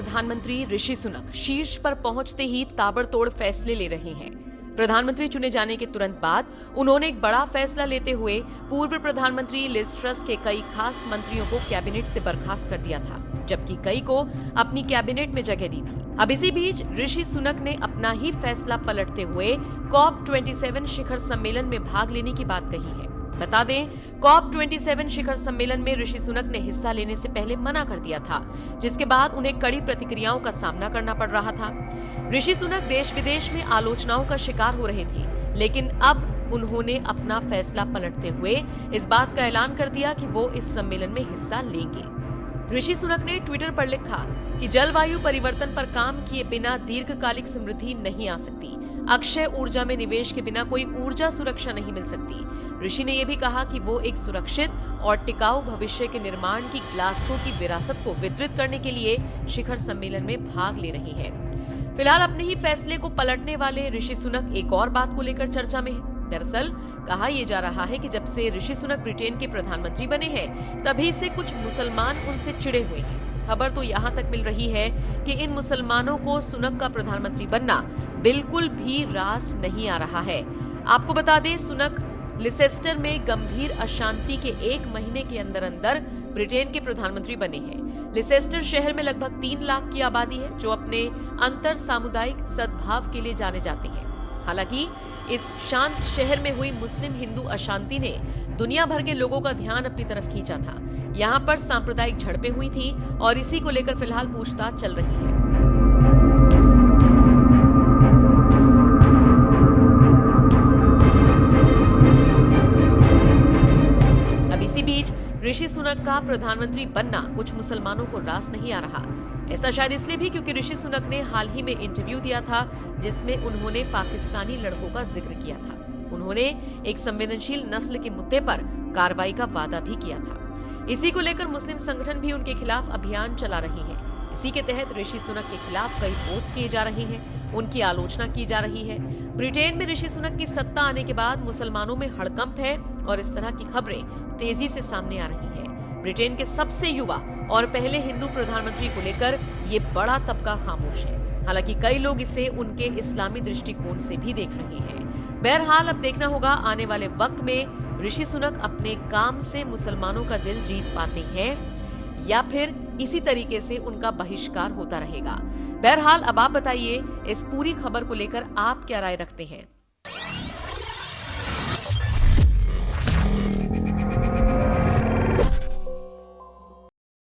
प्रधानमंत्री ऋषि सुनक शीर्ष पर पहुंचते ही ताबड़तोड़ फैसले ले रहे हैं। प्रधानमंत्री चुने जाने के तुरंत बाद उन्होंने एक बड़ा फैसला लेते हुए पूर्व प्रधानमंत्री लिज ट्रस के कई खास मंत्रियों को कैबिनेट से बर्खास्त कर दिया था, जबकि कई को अपनी कैबिनेट में जगह दी थी। अब इसी बीच ऋषि सुनक ने अपना ही फैसला पलटते हुए COP27 शिखर सम्मेलन में भाग लेने की बात कही है। बता दें, COP27 शिखर सम्मेलन में ऋषि सुनक ने हिस्सा लेने से पहले मना कर दिया था, जिसके बाद उन्हें कड़ी प्रतिक्रियाओं का सामना करना पड़ रहा था। ऋषि सुनक देश विदेश में आलोचनाओं का शिकार हो रहे थे, लेकिन अब उन्होंने अपना फैसला पलटते हुए इस बात का ऐलान कर दिया कि वो इस सम्मेलन में हिस्सा लेंगे। ऋषि सुनक ने ट्विटर पर लिखा कि जलवायु परिवर्तन पर काम किए बिना दीर्घकालिक समृद्धि नहीं आ सकती। अक्षय ऊर्जा में निवेश के बिना कोई ऊर्जा सुरक्षा नहीं मिल सकती। ऋषि ने यह भी कहा कि वो एक सुरक्षित और टिकाऊ भविष्य के निर्माण की ग्लासगो की विरासत को वितरित करने के लिए शिखर सम्मेलन में भाग ले रही हैं। फिलहाल अपने ही फैसले को पलटने वाले ऋषि सुनक एक और बात को लेकर चर्चा में है। दरअसल कहा यह जा रहा है कि जब से ऋषि सुनक ब्रिटेन के प्रधानमंत्री बने हैं, तभी से कुछ मुसलमान उनसे चिढ़े हुए हैं। खबर तो यहाँ तक मिल रही है कि इन मुसलमानों को सुनक का प्रधानमंत्री बनना बिल्कुल भी रास नहीं आ रहा है। आपको बता दें, सुनक लिसेस्टर में गंभीर अशांति के 1 महीने के अंदर अंदर ब्रिटेन के प्रधानमंत्री बने हैं। लिसेस्टर शहर में लगभग 3 लाख की आबादी है, जो अपने अंतर सामुदायिक सद्भाव के लिए जाने जाते हैं। हालांकि इस शांत शहर में हुई मुस्लिम हिंदू अशांति ने दुनिया भर के लोगों का ध्यान अपनी तरफ खींचा था। यहाँ पर सांप्रदायिक झड़पें हुई थी और इसी को लेकर फिलहाल पूछताछ चल रही है। अब इसी बीच ऋषि सुनक का प्रधानमंत्री बनना कुछ मुसलमानों को रास नहीं आ रहा। ऐसा शायद इसलिए भी क्योंकि ऋषि सुनक ने हाल ही में इंटरव्यू दिया था, जिसमें उन्होंने पाकिस्तानी लड़कों का जिक्र किया था। उन्होंने एक संवेदनशील नस्ल के मुद्दे पर कार्रवाई का वादा भी किया था। इसी को लेकर मुस्लिम संगठन भी उनके खिलाफ अभियान चला रही हैं। इसी के तहत ऋषि सुनक के खिलाफ कई पोस्ट किए जा रहे हैं, उनकी आलोचना की जा रही है। ब्रिटेन में ऋषि सुनक की सत्ता आने के बाद मुसलमानों में हड़कंप है और इस तरह की खबरें तेजी से सामने आ रही है। ब्रिटेन के सबसे युवा और पहले हिंदू प्रधानमंत्री को लेकर ये बड़ा तबका खामोश है। हालांकि कई लोग इसे उनके इस्लामी दृष्टिकोण से भी देख रहे हैं। बहरहाल अब देखना होगा आने वाले वक्त में ऋषि सुनक अपने काम से मुसलमानों का दिल जीत पाते हैं या फिर इसी तरीके से उनका बहिष्कार होता रहेगा। बहरहाल अब आप बताइए, इस पूरी खबर को लेकर आप क्या राय रखते हैं।